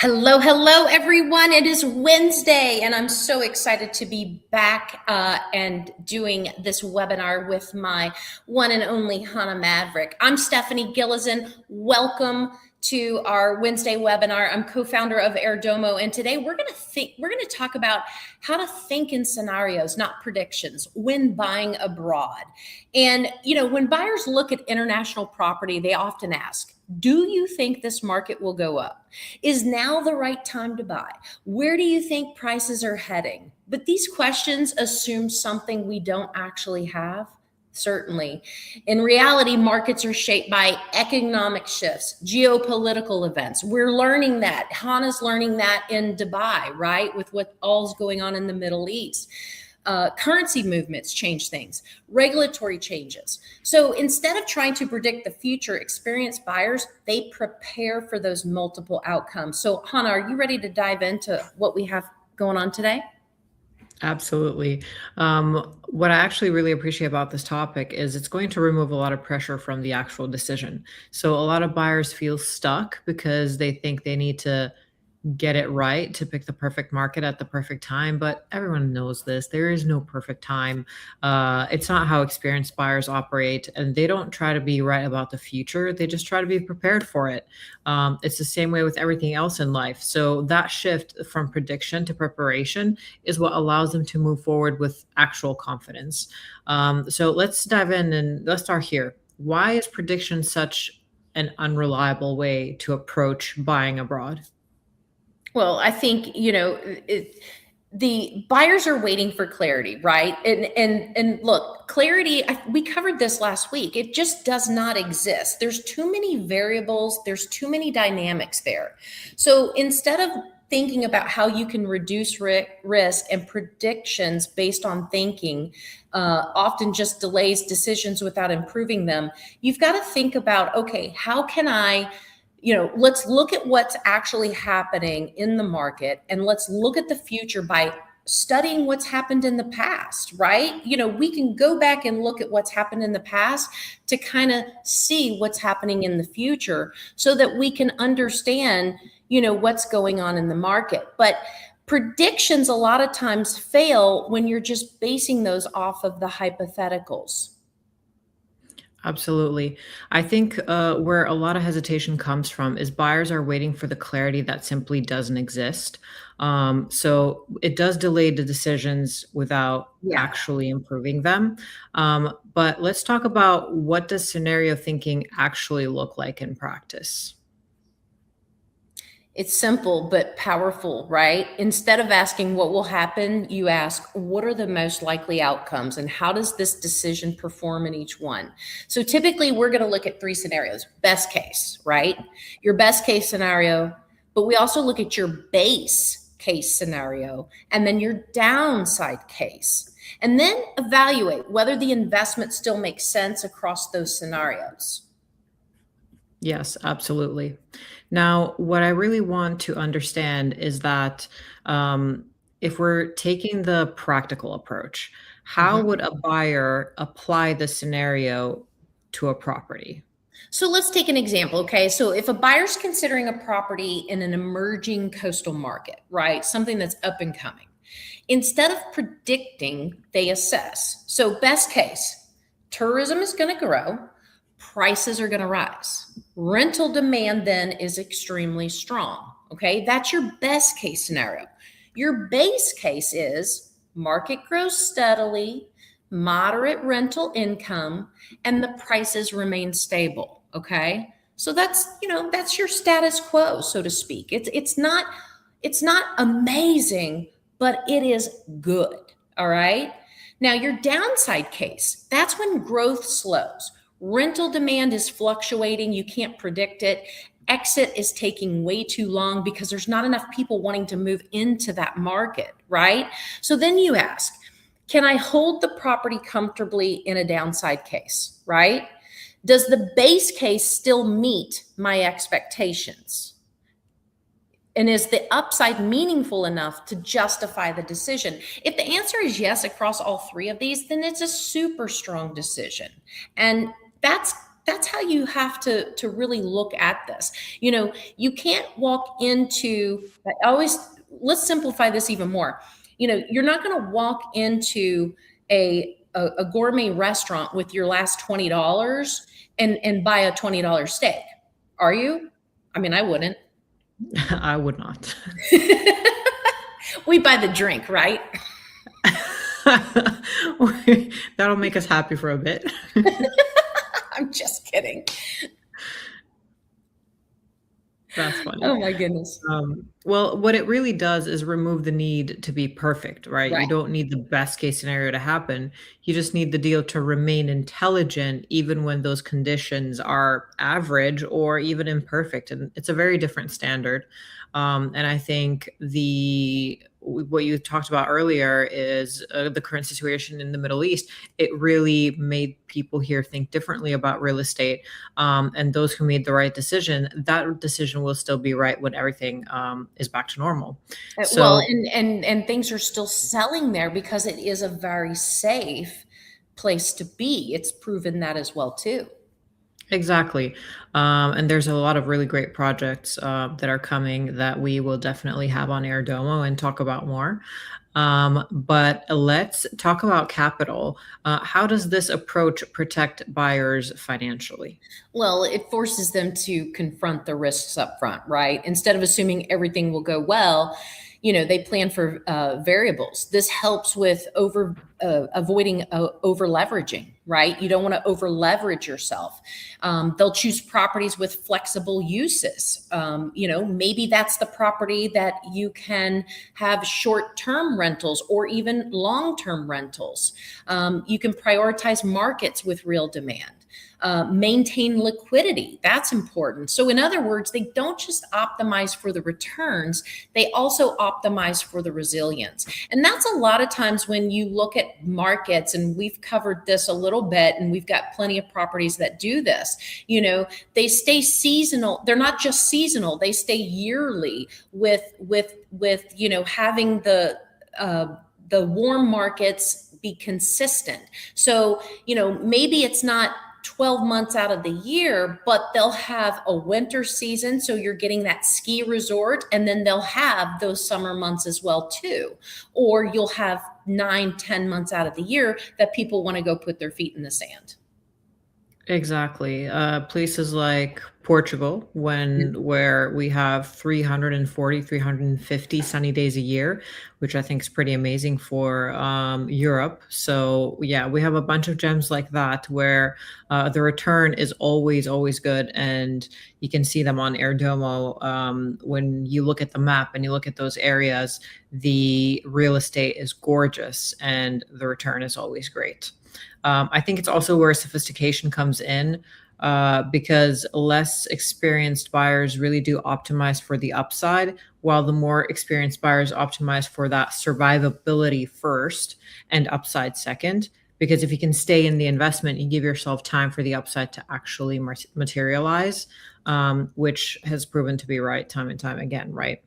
Hello, hello, everyone. It is Wednesday, and I'm so excited to be back and doing this webinar with my one and only Hannah Maverick. I'm Stephanie Gillison. Welcome to our Wednesday webinar. I'm co-founder of Airdomo, and today we're going to talk about how to think in scenarios, not predictions, when buying abroad. And when buyers look at international property, they often ask, do you think this market will go up? Is now the right time to buy? Where do you think prices are heading? But these questions assume something we don't actually have. Certainly. In reality, markets are shaped by economic shifts, geopolitical events. We're learning that. Hannah's learning that in Dubai, right? With what all's going on in the Middle East. Currency movements change things, regulatory changes. So instead of trying to predict the future, experienced buyers, they prepare for those multiple outcomes. So Hannah, are you ready to dive into what we have going on today? Absolutely. What I actually really appreciate about this topic is it's going to remove a lot of pressure from the actual decision. So a lot of buyers feel stuck because they think they need to get it right to pick the perfect market at the perfect time, but everyone knows this. There is no perfect time. It's not how experienced buyers operate, and they don't try to be right about the future. They just try to be prepared for it. It's the same way with everything else in life. So that shift from prediction to preparation is what allows them to move forward with actual confidence. So let's dive in and let's start here. Why is prediction such an unreliable way to approach buying abroad? Well, I think, the buyers are waiting for clarity, right? And look, clarity, we covered this last week. It just does not exist. There's too many variables, there's too many dynamics there. So instead of thinking about how you can reduce risk and predictions based on thinking, often just delays decisions without improving them, you've got to think about, okay, how can I let's look at what's actually happening in the market, and let's look at the future by studying what's happened in the past, right? We can go back and look at what's happened in the past to kind of see what's happening in the future so that we can understand, what's going on in the market. But predictions a lot of times fail when you're just basing those off of the hypotheticals. Absolutely. I think where a lot of hesitation comes from is buyers are waiting for the clarity that simply doesn't exist. So it does delay the decisions without Yeah. actually improving them. But let's talk about what does scenario thinking actually look like in practice? It's simple but powerful, right? Instead of asking what will happen, you ask, what are the most likely outcomes and how does this decision perform in each one? So typically, we're going to look at three scenarios. Best case, right? Your best case scenario, but we also look at your base case scenario and then your downside case. And then evaluate whether the investment still makes sense across those scenarios. Yes, absolutely. Now, what I really want to understand is that if we're taking the practical approach, how Mhm. would a buyer apply the scenario to a property? So let's take an example. Okay. So if a buyer's considering a property in an emerging coastal market, right? Something that's up and coming, instead of predicting, they assess. So, best case, tourism is going to grow, prices are going to rise. Rental demand then is extremely strong. Okay. That's your best case scenario. Your base case is market grows steadily, moderate rental income, and the prices remain stable. Okay. So that's your status quo, so to speak. It's not amazing, but it is good. All right. Now, your downside case, that's when growth slows. Rental demand is fluctuating. You can't predict it. Exit is taking way too long because there's not enough people wanting to move into that market, right? So then you ask, can I hold the property comfortably in a downside case, right? Does the base case still meet my expectations? And is the upside meaningful enough to justify the decision? If the answer is yes across all three of these, then it's a super strong decision. And that's That's how you have to really look at this. You know, you can't walk into, I always, let's simplify this even more. You know, you're not going to walk into a gourmet restaurant with your last $20 and buy a $20 steak, are you? I mean, I wouldn't. I would not. We buy the drink, right? That'll make us happy for a bit. I'm just kidding. That's funny. Oh my goodness. Well, what it really does is remove the need to be perfect, right? You Right. don't need the best case scenario to happen. You just need the deal to remain intelligent, even when those conditions are average or even imperfect. And it's a very different standard. And I think what you talked about earlier is the current situation in the Middle East. It really made people here think differently about real estate, and those who made the right decision, that decision will still be right when everything is back to normal. Well, So and things are still selling there because it is a very safe place to be. It's proven that as well too. exactly, and there's a lot of really great projects that are coming that we will definitely have on Air Domo and talk about more. But let's talk about capital. How does this approach protect buyers financially? Well, it forces them to confront the risks up front, right? Instead of assuming everything will go well, you know, they plan for variables. This helps with avoiding over leveraging, right? You don't want to over leverage yourself. They'll choose properties with flexible uses. You know, maybe that's the property that you can have short term rentals or even long term rentals. You can prioritize markets with real demand. Maintain liquidity. That's important. So, in other words, they don't just optimize for the returns, they also optimize for the resilience. And that's a lot of times when you look at markets, and we've covered this a little bit, and we've got plenty of properties that do this. You know, they stay seasonal. They're not just seasonal, they stay yearly with you know, having the warm markets be consistent. So, you know, maybe it's not 12 months out of the year, but they'll have a winter season. So you're getting that ski resort, and then they'll have those summer months as well too. Or you'll have 9, 10 months out of the year that people want to go put their feet in the sand. Exactly. Places like Portugal, where we have 340, 350 sunny days a year, which I think is pretty amazing for Europe. So yeah, we have a bunch of gems like that where the return is always, always good, and you can see them on Airdomo. When you look at the map and you look at those areas, the real estate is gorgeous, and the return is always great. I think it's also where sophistication comes in, because less experienced buyers really do optimize for the upside, while the more experienced buyers optimize for that survivability first and upside second. Because if you can stay in the investment, you give yourself time for the upside to actually materialize, which has proven to be right time and time again, right?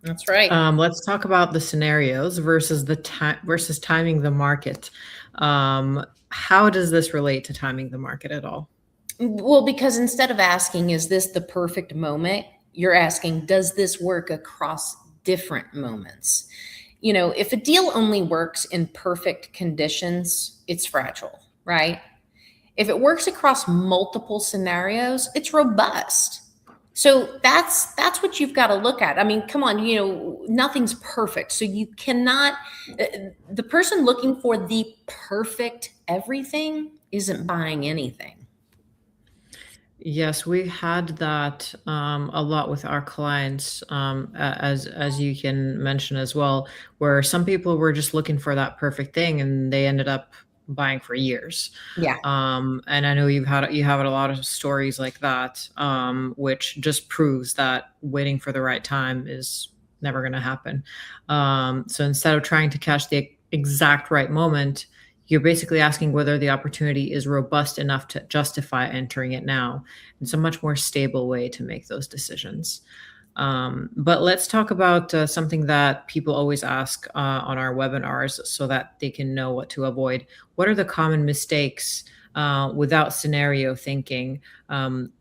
That's right. Let's talk about the scenarios versus the time versus timing the market. How does this relate to timing the market at all? Well, because instead of asking, is this the perfect moment? You're asking, does this work across different moments? You know, if a deal only works in perfect conditions, it's fragile, right? If it works across multiple scenarios, it's robust. So that's what you've got to look at. I mean, come on, you know, nothing's perfect. So you cannot the person looking for the perfect everything isn't buying anything. Yes, we had that a lot with our clients, as you can mention as well, where some people were just looking for that perfect thing, and they ended up buying for years. Yeah. And I know you have a lot of stories like that, which just proves that waiting for the right time is never going to happen. So instead of trying to catch the exact right moment, you're basically asking whether the opportunity is robust enough to justify entering it now. It's a much more stable way to make those decisions. But let's talk about something that people always ask on our webinars so that they can know what to avoid. What are the common mistakes without scenario thinking.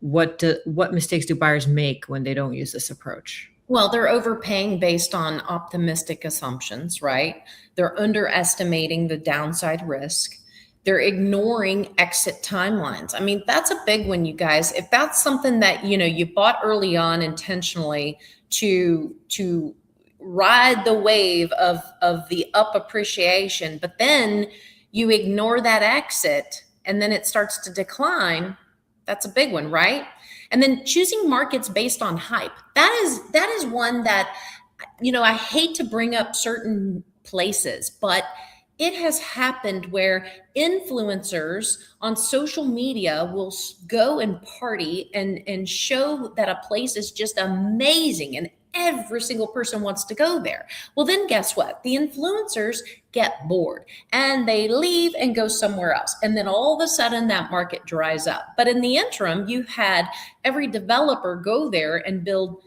What mistakes do buyers make when they don't use this approach? Well, they're overpaying based on optimistic assumptions, right? They're underestimating the downside risk. They're ignoring exit timelines. I mean, that's a big one, you guys. If that's something that, you bought early on intentionally to ride the wave of the up appreciation, but then you ignore that exit and then it starts to decline, that's a big one, right? And then choosing markets based on hype. That is one that, I hate to bring up certain places, but it has happened where influencers on social media will go and party and show that a place is just amazing and every single person wants to go there. Well, then guess what? The influencers get bored and they leave and go somewhere else. And then all of a sudden that market dries up. But in the interim, you had every developer go there and build,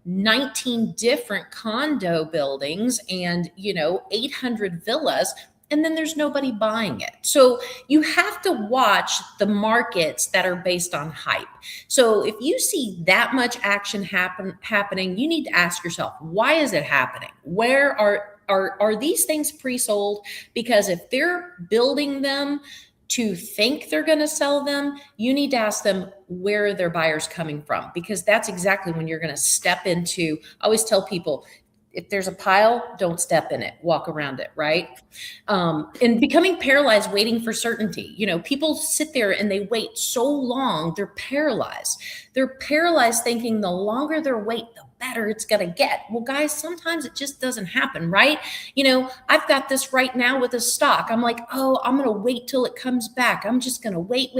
19 different condo buildings and 800 villas, and then there's nobody buying it. So you have to watch the markets that are based on hype. So if you see that much action happening, you need to ask yourself, why is it happening? Where are these things pre-sold? Because if they're building them to think they're going to sell them, you need to ask them where are their buyers coming from, because that's exactly when you're going to step into. I always tell people, if there's a pile, don't step in it, walk around it, right? And becoming paralyzed, waiting for certainty. People sit there and they wait so long, they're paralyzed. They're paralyzed thinking the longer they wait, the better it's going to get. Well, guys, sometimes it just doesn't happen, right? I've got this right now with a stock. I'm like, oh, I'm going to wait till it comes back. I'm just going to wait.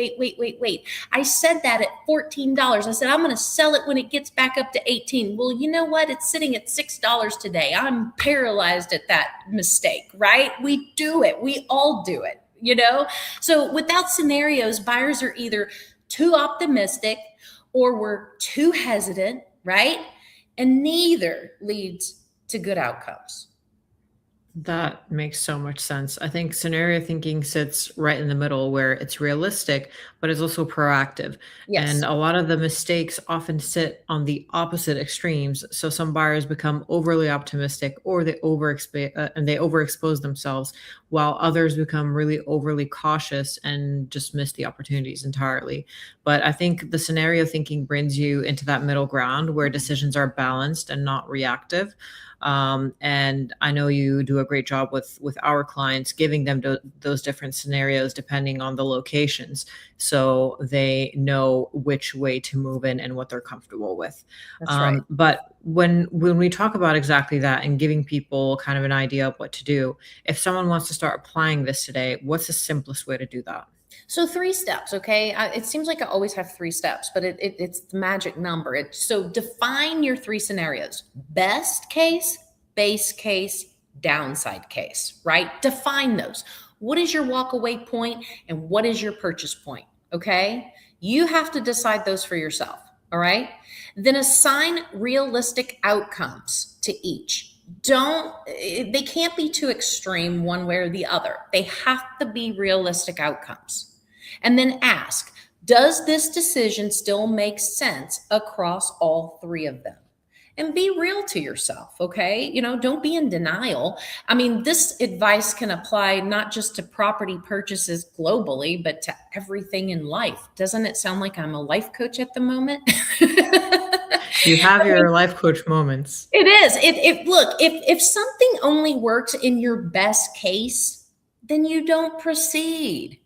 I said that at $14. I said, I'm going to sell it when it gets back up to 18. Well, you know what? It's sitting at $6 today. I'm paralyzed at that mistake, right? We do it. We all do it, So without scenarios, buyers are either too optimistic or we're too hesitant, right? And neither leads to good outcomes. That makes so much sense. I think scenario thinking sits right in the middle where it's realistic, but it's also proactive. And Yes, a lot of the mistakes often sit on the opposite extremes. So some buyers become overly optimistic or they overexpose themselves, while others become really overly cautious and just miss the opportunities entirely. But I think the scenario thinking brings you into that middle ground where decisions are balanced and not reactive. And I know you do a great job with our clients, giving them those different scenarios depending on the locations, so they know which way to move in and what they're comfortable with. that's right. But when we talk about exactly that and giving people kind of an idea of what to do, if someone wants to start applying this today, what's the simplest way to do that? So 3 steps, okay? It seems like I always have 3 steps, but it's the magic number. So define your 3 scenarios: best case, base case, downside case, right? Define those. What is your walk away point and what is your purchase point, okay? You have to decide those for yourself, all right? Then assign realistic outcomes to each. They can't be too extreme one way or the other. They have to be realistic outcomes. And then ask, does this decision still make sense across all three of them? And be real to yourself, okay? Don't be in denial. I mean, this advice can apply not just to property purchases globally, but to everything in life. Doesn't it sound like I'm a life coach at the moment? You have your life coach moments. It is. If something only works in your best case, then you don't proceed.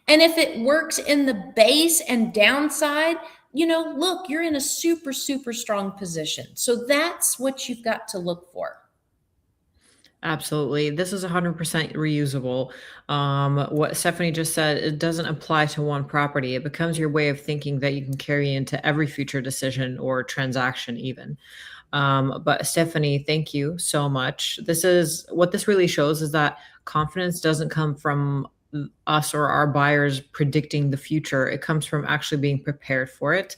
And if it works in the base and downside, look, you're in a super, super strong position. So that's what you've got to look for. Absolutely. This is 100% reusable. What Stephanie just said, it doesn't apply to one property. It becomes your way of thinking that you can carry into every future decision or transaction, even. But Stephanie, thank you so much. This really shows is that confidence doesn't come from us or our buyers predicting the future. It comes from actually being prepared for it.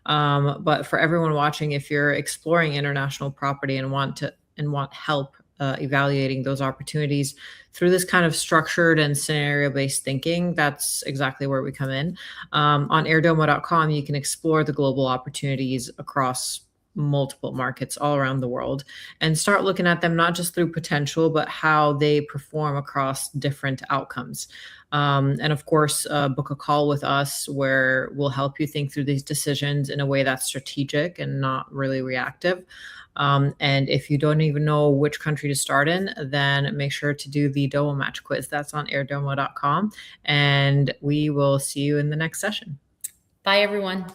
But for everyone watching, if you're exploring international property and want help evaluating those opportunities through this kind of structured and scenario-based thinking, that's exactly where we come in. On airdomo.com, you can explore the global opportunities across multiple markets all around the world and start looking at them not just through potential, but how they perform across different outcomes. And of course, book a call with us where we'll help you think through these decisions in a way that's strategic and not really reactive. And if you don't even know which country to start in, then make sure to do the Domo Match quiz. That's on airdomo.com. And we will see you in the next session. Bye, everyone.